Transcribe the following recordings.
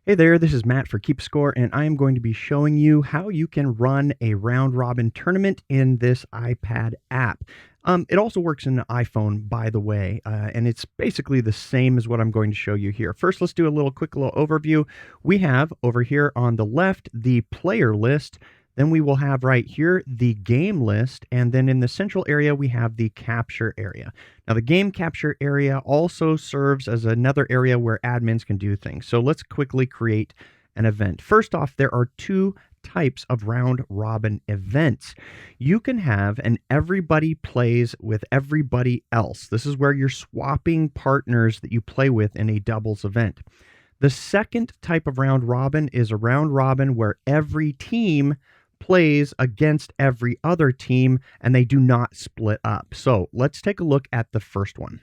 Hey there, this is Matt for KeepaScore, and I am going to be showing you how you can run a round-robin tournament in this iPad app. It also works in the iPhone, by the way, and it's basically the same as what I'm going to show you here. First, let's do a quick little overview. We have over here on the left the player list. Then we will have right here the game list, and then in the central area we have the capture area. Now the game capture area also serves as another area where admins can do things. So let's quickly create an event. First off, there are two types of round robin events. You can have an everybody plays with everybody else. This is where you're swapping partners that you play with in a doubles event. The second type of round robin is a round robin where every team plays against every other team and they do not split up. So let's take a look at the first one.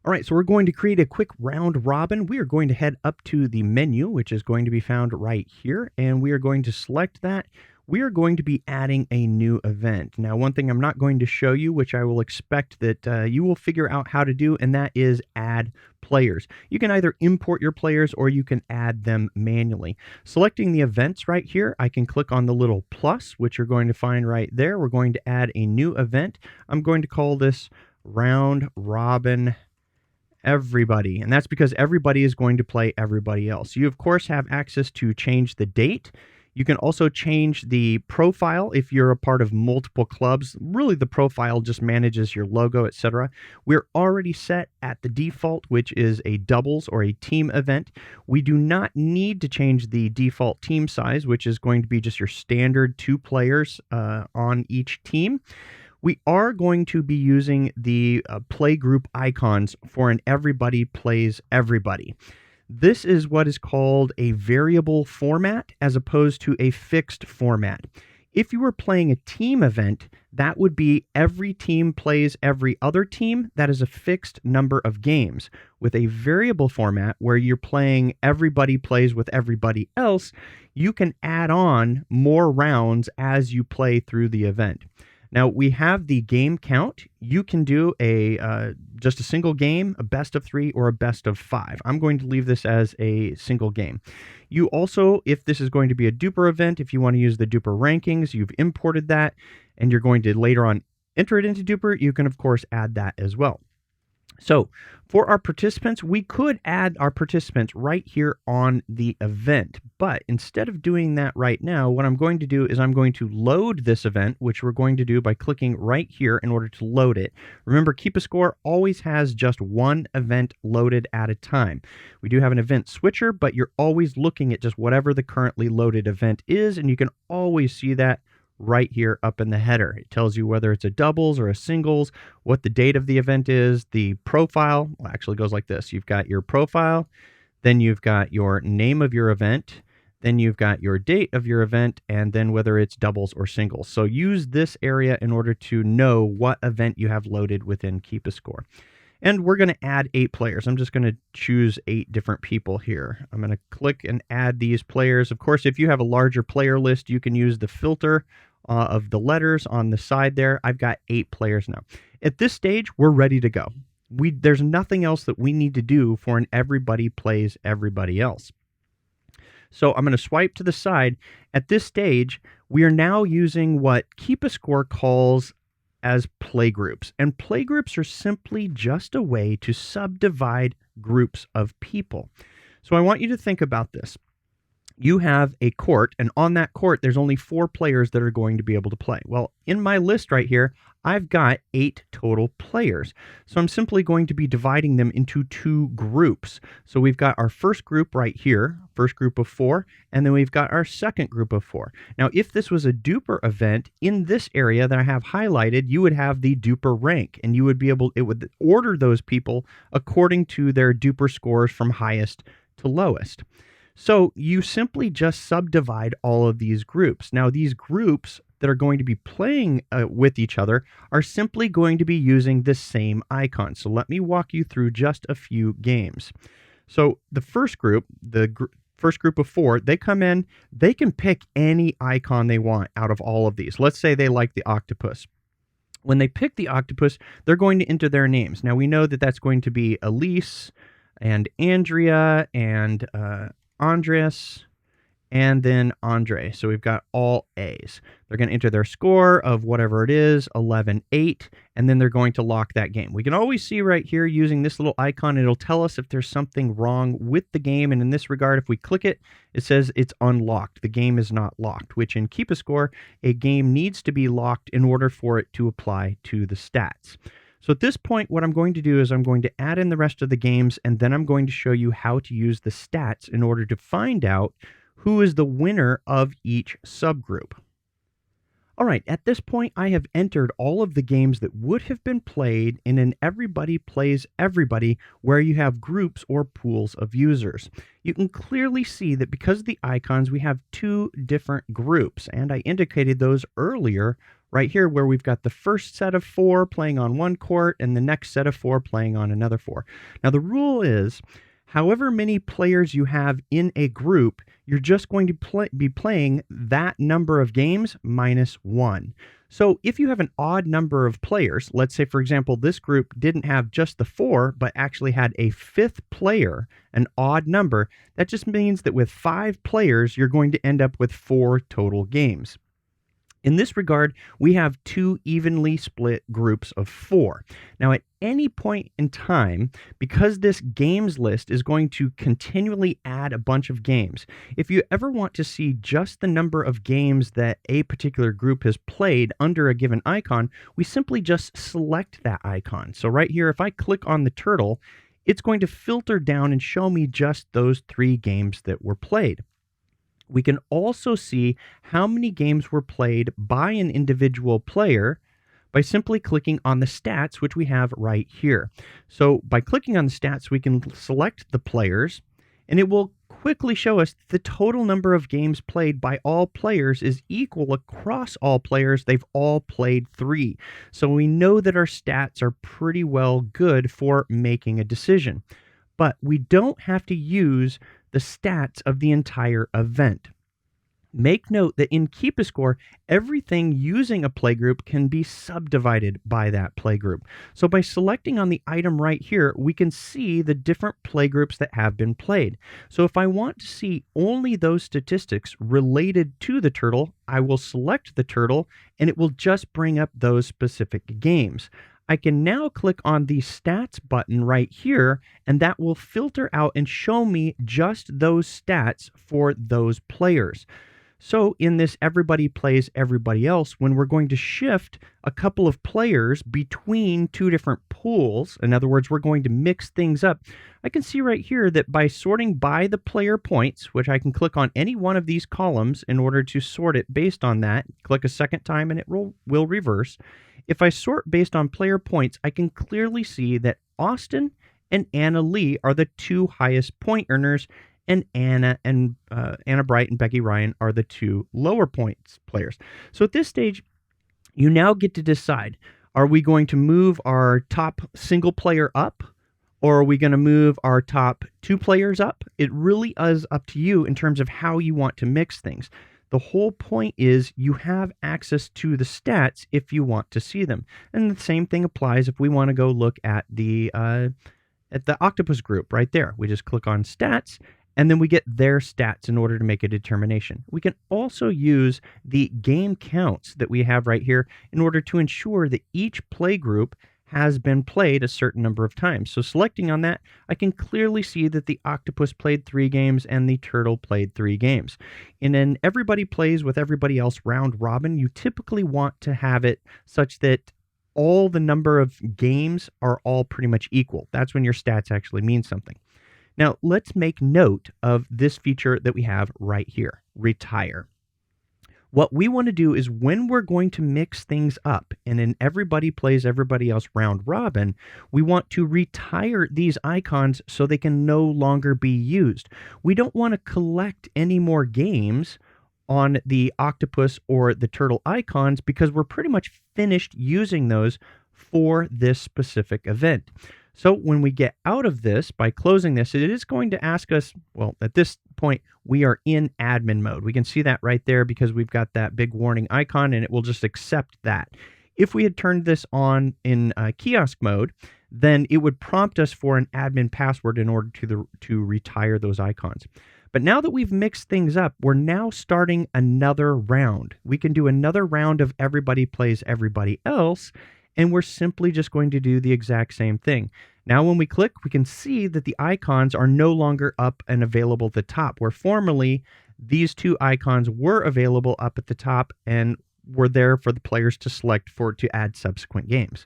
All right, so we're going to create a quick round robin. We are going to head up to the menu, which is going to be found right here, and we are going to select that. We are going to be adding a new event. Now, one thing I'm not going to show you, which I will expect that you will figure out how to do, and that is add players. You can either import your players or you can add them manually. Selecting the events right here, I can click on the little plus, which you're going to find right there. We're going to add a new event. I'm going to call this round robin everybody, and that's because everybody is going to play everybody else. You of course have access to change the date. You can also change the profile if you're a part of multiple clubs. Really, the profile just manages your logo, etc. We're already set at the default, which is a doubles or a team event. We do not need to change the default team size, which is going to be just your standard 2 players on each team. We are going to be using the play group icons for an everybody plays everybody. This is what is called a variable format as opposed to a fixed format. If you were playing a team event, that would be every team plays every other team. That is a fixed number of games. With a variable format where you're playing everybody plays with everybody else, you can add on more rounds as you play through the event. Now, we have the game count. You can do just a single game, a best of 3, or a best of 5. I'm going to leave this as a single game. You also, if this is going to be a duper event, if you want to use the duper rankings, you've imported that, and you're going to later on enter it into duper, you can, of course, add that as well. So for our participants, we could add our participants right here on the event. But instead of doing that right now, what I'm going to do is I'm going to load this event, which we're going to do by clicking right here in order to load it. Remember, KeepaScore always has just one event loaded at a time. We do have an event switcher, but you're always looking at just whatever the currently loaded event is, and you can always see that right here up in the header. It tells you whether it's a doubles or a singles, what the date of the event is, the profile actually goes like this. You've got your profile, then you've got your name of your event, then you've got your date of your event, and then whether it's doubles or singles. So use this area in order to know what event you have loaded within KeepaScore. And we're going to add 8 players. I'm just going to choose 8 different people here. I'm going to click and add these players. Of course, if you have a larger player list, you can use the filter of the letters on the side there. I've got 8 players now. At this stage, we're ready to go. There's nothing else that we need to do for an everybody plays everybody else. So I'm going to swipe to the side. At this stage, we are now using what KeepaScore calls as playgroups. And playgroups are simply just a way to subdivide groups of people. So I want you to think about this. You have a court, and on that court, there's only 4 players that are going to be able to play. Well, in my list right here, I've got 8 total players. So I'm simply going to be dividing them into 2 groups. So we've got our first group right here, first group of 4, and then we've got our second group of 4. Now, if this was a duper event, in this area that I have highlighted, you would have the duper rank, and you would be able, it would order those people according to their duper scores from highest to lowest. So you simply just subdivide all of these groups. Now, these groups that are going to be playing with each other are simply going to be using the same icon. So let me walk you through just a few games. So the first group, first group of 4, they come in, they can pick any icon they want out of all of these. Let's say they like the octopus. When they pick the octopus, they're going to enter their names. Now, we know that that's going to be Elise and Andrea and Andres, and then Andre. So we've got all A's. They're going to enter their score of whatever it is, 11-8, and then they're going to lock that game. We can always see right here using this little icon, it'll tell us if there's something wrong with the game. And in this regard, if we click it, it says it's unlocked. The game is not locked, which in KeepaScore, a game needs to be locked in order for it to apply to the stats. So at this point, what I'm going to do is I'm going to add in the rest of the games, and then I'm going to show you how to use the stats in order to find out who is the winner of each subgroup. All right, at this point, I have entered all of the games that would have been played in an Everybody Plays Everybody, where you have groups or pools of users. You can clearly see that because of the icons, we have two different groups, and I indicated those earlier right here, where we've got the first set of 4 playing on one court and the next set of 4 playing on another 4. Now, the rule is, however many players you have in a group, you're just going to be playing that number of games minus 1. So if you have an odd number of players, let's say, for example, this group didn't have just the 4, but actually had a 5th player, an odd number, that just means that with 5 players, you're going to end up with 4 total games. In this regard, we have 2 evenly split groups of 4. Now, at any point in time, because this games list is going to continually add a bunch of games, if you ever want to see just the number of games that a particular group has played under a given icon, we simply just select that icon. So right here, if I click on the turtle, it's going to filter down and show me just those 3 games that were played. We can also see how many games were played by an individual player by simply clicking on the stats, which we have right here. So by clicking on the stats, we can select the players, and it will quickly show us the total number of games played by all players is equal across all players. They've all played 3. So we know that our stats are pretty well good for making a decision. But we don't have to use the stats of the entire event. Make note that in KeepaScore, everything using a playgroup can be subdivided by that playgroup. So by selecting on the item right here, we can see the different playgroups that have been played. So if I want to see only those statistics related to the turtle, I will select the turtle, and it will just bring up those specific games. I can now click on the stats button right here, and that will filter out and show me just those stats for those players. So in this Everybody Plays Everybody Else, when we're going to shift a couple of players between 2 different pools, in other words, we're going to mix things up, I can see right here that by sorting by the player points, which I can click on any one of these columns in order to sort it based on that, click a second time and it will reverse. If I sort based on player points, I can clearly see that Austin and Anna Lee are the 2 highest point earners, and Anna Bright and Becky Ryan are the 2 lower points players. So at this stage, you now get to decide, are we going to move our top single player up, or are we going to move our top 2 players up? It really is up to you in terms of how you want to mix things. The whole point is you have access to the stats if you want to see them. And the same thing applies if we want to go look at the octopus group right there. We just click on stats, and then we get their stats in order to make a determination. We can also use the game counts that we have right here in order to ensure that each play group has been played a certain number of times. So selecting on that, I can clearly see that the octopus played 3 games and the turtle played 3 games. In an Everybody Plays with Everybody Else round robin, you typically want to have it such that all the number of games are all pretty much equal. That's when your stats actually mean something. Now, let's make note of this feature that we have right here, retire. What we want to do is when we're going to mix things up in an Everybody Plays Everybody Else round robin, we want to retire these icons so they can no longer be used. We don't want to collect any more games on the octopus or the turtle icons because we're pretty much finished using those for this specific event. So when we get out of this, by closing this, it is going to ask us, well, at this point, we are in admin mode. We can see that right there because we've got that big warning icon, and it will just accept that. If we had turned this on in kiosk mode, then it would prompt us for an admin password in order to retire those icons. But now that we've mixed things up, we're now starting another round. We can do another round of everybody plays everybody else, and we're simply just going to do the exact same thing. Now, when we click, we can see that the icons are no longer up and available at the top, where formerly these two icons were available up at the top and were there for the players to select for to add subsequent games.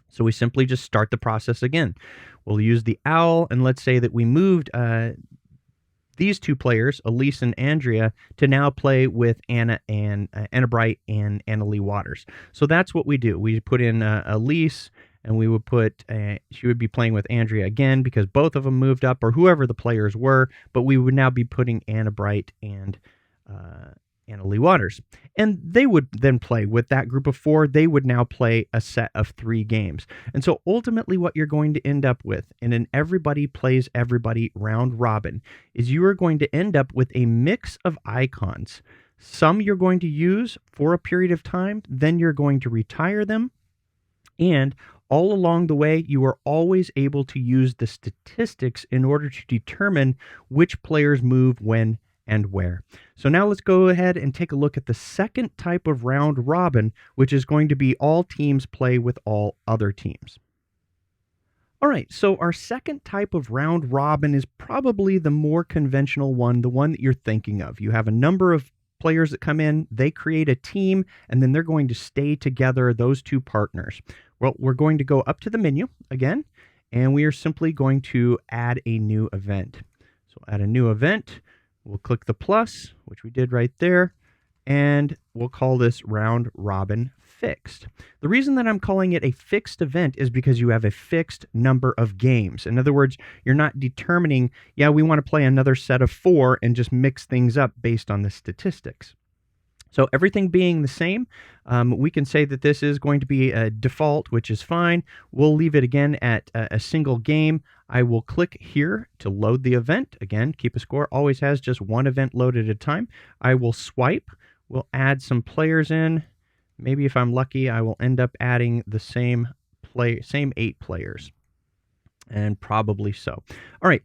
So we simply just start the process again. We'll use the owl, and let's say that we moved these two players, Elise and Andrea, to now play with Anna Bright and Anna Lee Waters. So that's what we do. We put in Elise, and we would put she would be playing with Andrea again because both of them moved up, or whoever the players were. But we would now be putting Anna Bright and Anna Lee Waters. And they would then play with that group of 4. They would now play a set of 3 games. And so ultimately what you're going to end up with in an everybody plays everybody round robin is you are going to end up with a mix of icons. Some you're going to use for a period of time, then you're going to retire them. And all along the way, you are always able to use the statistics in order to determine which players move when and where. So now let's go ahead and take a look at the second type of round robin, which is going to be all teams play with all other teams. All right, so our second type of round robin is probably the more conventional one, the one that you're thinking of. You have a number of players that come in, they create a team, and then they're going to stay together, those two partners. Well, we're going to go up to the menu again, and we are simply going to add a new event. So add a new event. We'll click the plus, which we did right there, and we'll call this round robin fixed. The reason that I'm calling it a fixed event is because you have a fixed number of games. In other words, you're not determining, yeah, we want to play another set of 4 and just mix things up based on the statistics. So everything being the same, we can say that this is going to be a default, which is fine. We'll leave it again at a single game. I will click here to load the event. Again, KeepaScore always has just one event loaded at a time. I will swipe. We'll add some players in. Maybe if I'm lucky, I will end up adding the same 8 players. And probably so. All right.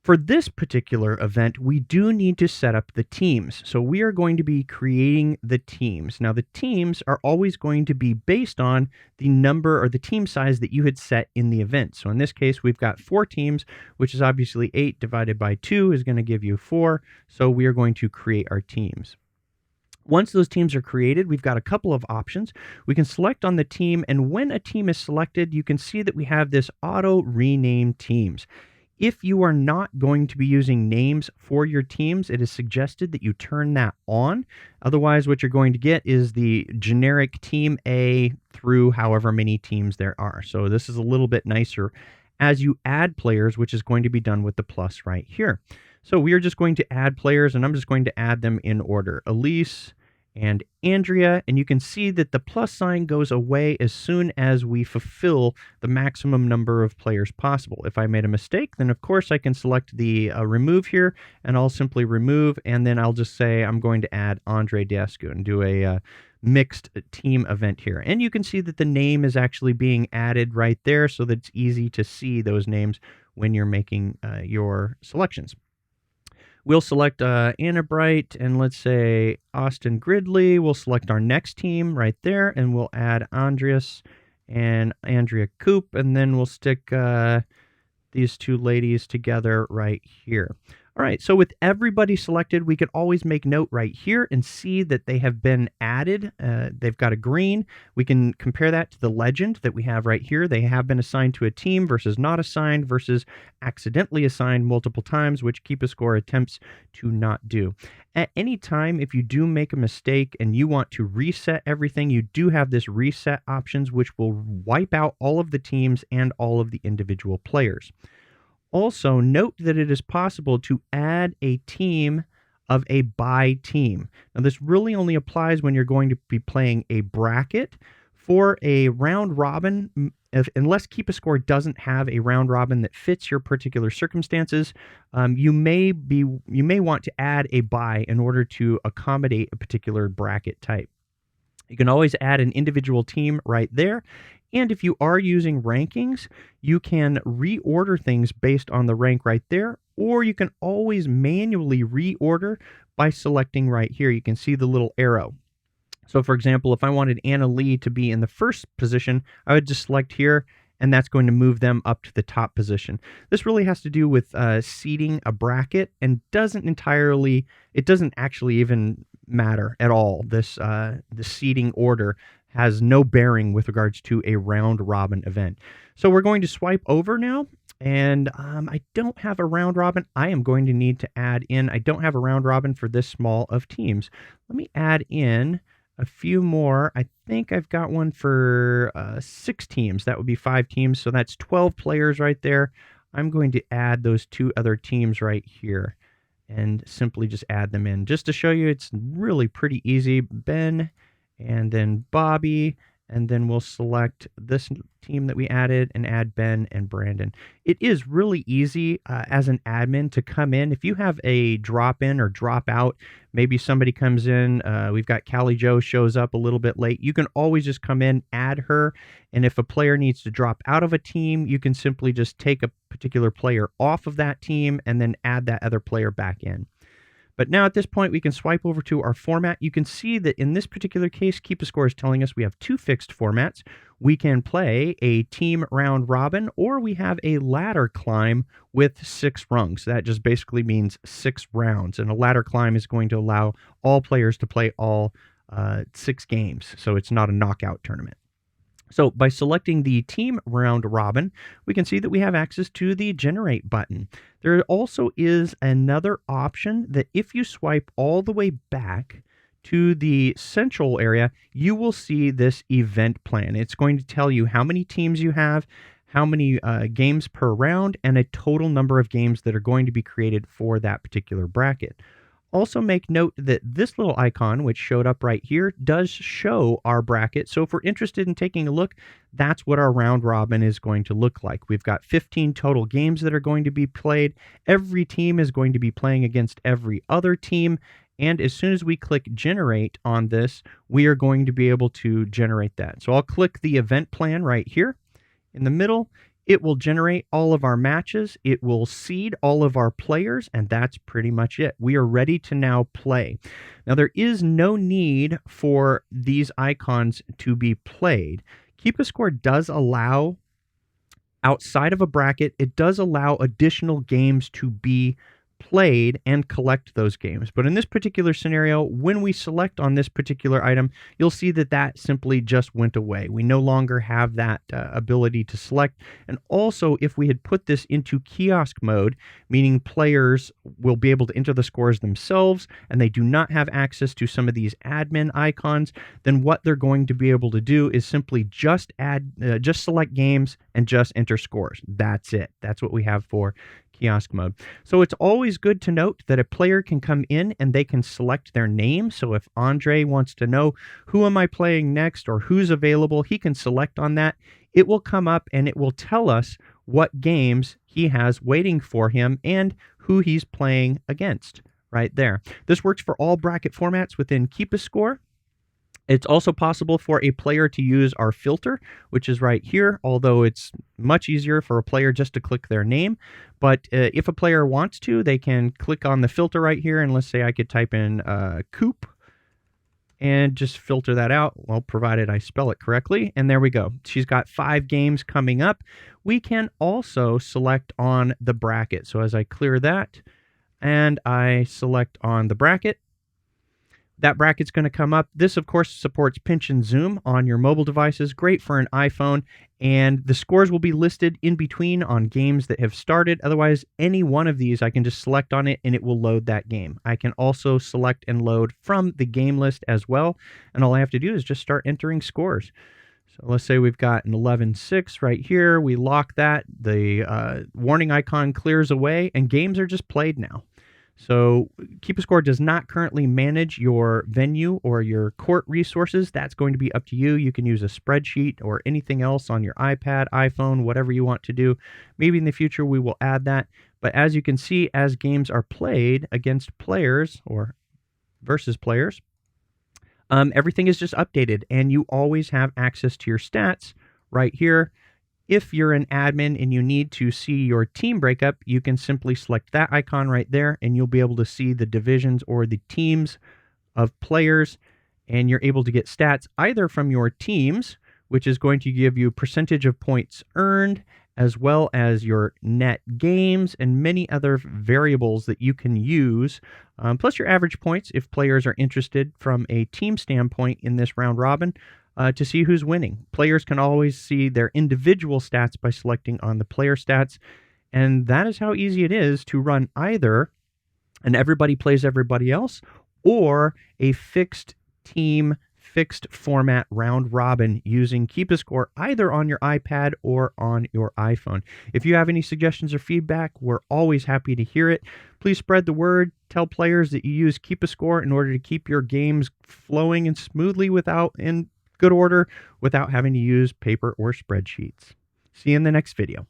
For this particular event, we do need to set up the teams. So we are going to be creating the teams. Now, the teams are always going to be based on the number or the team size that you had set in the event. So in this case, we've got 4 teams, which is obviously 8 divided by 2 is going to give you 4. So we are going to create our teams. Once those teams are created, we've got a couple of options. We can select on the team, and when a team is selected, you can see that we have this auto rename teams. If you are not going to be using names for your teams, it is suggested that you turn that on. Otherwise, what you're going to get is the generic team A through however many teams there are. So this is a little bit nicer as you add players, which is going to be done with the plus right here. So we are just going to add players, and I'm just going to add them in order. Elise and Andrea, and you can see that the plus sign goes away as soon as we fulfill the maximum number of players possible. If I made a mistake, then of course I can select the remove here, and I'll simply remove, and then I'll just say I'm going to add Andre Dascu and do a mixed team event here. And you can see that the name is actually being added right there so that it's easy to see those names when you're making your selections. We'll select Anna Bright and let's say Austin Gridley. We'll select our next team right there, and we'll add Andreas and Andrea Coop, and then we'll stick these two ladies together right here. All right, so with everybody selected, we could always make note right here and see that they have been added. They've got a green. We can compare that to the legend that we have right here. They have been assigned to a team versus not assigned versus accidentally assigned multiple times, which KeepaScore attempts to not do. At any time, if you do make a mistake and you want to reset everything, you do have this reset options, which will wipe out all of the teams and all of the individual players. Also, note that it is possible to add a team of a bye team. Now, this really only applies when you're going to be playing a bracket. For a round robin, unless KeepaScore doesn't have a round robin that fits your particular circumstances, you may want to add a bye in order to accommodate a particular bracket type. You can always add an individual team right there. And if you are using rankings, you can reorder things based on the rank right there, or you can always manually reorder by selecting right here. You can see the little arrow. So for example, if I wanted Anna Lee to be in the first position, I would just select here, and that's going to move them up to the top position. This really has to do with seeding a bracket and it doesn't actually even matter at all. The seeding order has no bearing with regards to a round robin event. So we're going to swipe over now. And I don't have a round robin. I am going to need to add in. I don't have a round robin for this small of teams. Let me add in a few more. I think I've got one for 6 teams. That would be 5 teams. So that's 12 players right there. I'm going to add those 2 other teams right here and simply just add them in. Just to show you, it's really pretty easy. Ben and then Bobby, and then we'll select this team that we added and add Ben and Brandon. It is really easy as an admin to come in. If you have a drop in or drop out, maybe somebody comes in, we've got Callie Joe shows up a little bit late. You can always just come in, add her, and if a player needs to drop out of a team, you can simply just take a particular player off of that team and then add that other player back in. But now at this point, we can swipe over to our format. You can see that in this particular case, KeepaScore is telling us we have 2 fixed formats. We can play a team round robin, or we have a ladder climb with 6 rungs. That just basically means 6 rounds. And a ladder climb is going to allow all players to play all 6 games. So it's not a knockout tournament. So by selecting the team round robin, we can see that we have access to the generate button. There also is another option that if you swipe all the way back to the central area, you will see this event plan. It's going to tell you how many teams you have, how many games per round, and a total number of games that are going to be created for that particular bracket. Also make note that this little icon, which showed up right here, does show our bracket. So if we're interested in taking a look, that's what our round robin is going to look like. We've got 15 total games that are going to be played. Every team is going to be playing against every other team. And as soon as we click generate on this, we are going to be able to generate that. So I'll click the event plan right here in the middle. It will generate all of our matches. It will seed all of our players, and that's pretty much it. We are ready to now play. Now, there is no need for these icons to be played. KeepaScore does allow, outside of a bracket, it does allow additional games to be played and collect those games. But in this particular scenario, when we select on this particular item, you'll see that that simply just went away. We no longer have that ability to select. And also, if we had put this into kiosk mode, meaning players will be able to enter the scores themselves and they do not have access to some of these admin icons, then what they're going to be able to do is simply just select games and just enter scores. That's it. That's what we have for kiosk mode. So it's always good to note that a player can come in and they can select their name. So if Andre wants to know who am I playing next or who's available, he can select on that. It will come up and it will tell us what games he has waiting for him and who he's playing against right there. This works for all bracket formats within KeepaScore. It's also possible for a player to use our filter, which is right here, although it's much easier for a player just to click their name. But if a player wants to, they can click on the filter right here, and let's say I could type in Coop and just filter that out, well, provided I spell it correctly. And there we go. She's got 5 games coming up. We can also select on the bracket. So as I clear that and I select on the bracket, that bracket's going to come up. This, of course, supports pinch and zoom on your mobile devices. Great for an iPhone. And the scores will be listed in between on games that have started. Otherwise, any one of these, I can just select on it and it will load that game. I can also select and load from the game list as well. And all I have to do is just start entering scores. So let's say we've got an 11-6 right here. We lock that. The warning icon clears away and games are just played now. So KeepaScore does not currently manage your venue or your court resources. That's going to be up to you. You can use a spreadsheet or anything else on your iPad, iPhone, whatever you want to do. Maybe in the future we will add that. But as you can see, as games are played against players or versus players, Everything is just updated, and you always have access to your stats right here. If you're an admin and you need to see your team breakup, you can simply select that icon right there, and you'll be able to see the divisions or the teams of players, and you're able to get stats either from your teams, which is going to give you percentage of points earned, as well as your net games and many other variables that you can use, plus your average points if players are interested from a team standpoint in this round robin. To see who's winning. Players can always see their individual stats by selecting on the player stats, and that is how easy it is to run either an everybody plays everybody else or a fixed team, fixed format round robin using KeepaScore either on your iPad or on your iPhone. If you have any suggestions or feedback, we're always happy to hear it. Please spread the word. Tell players that you use KeepaScore in order to keep your games flowing and smoothly in good order without having to use paper or spreadsheets. See you in the next video.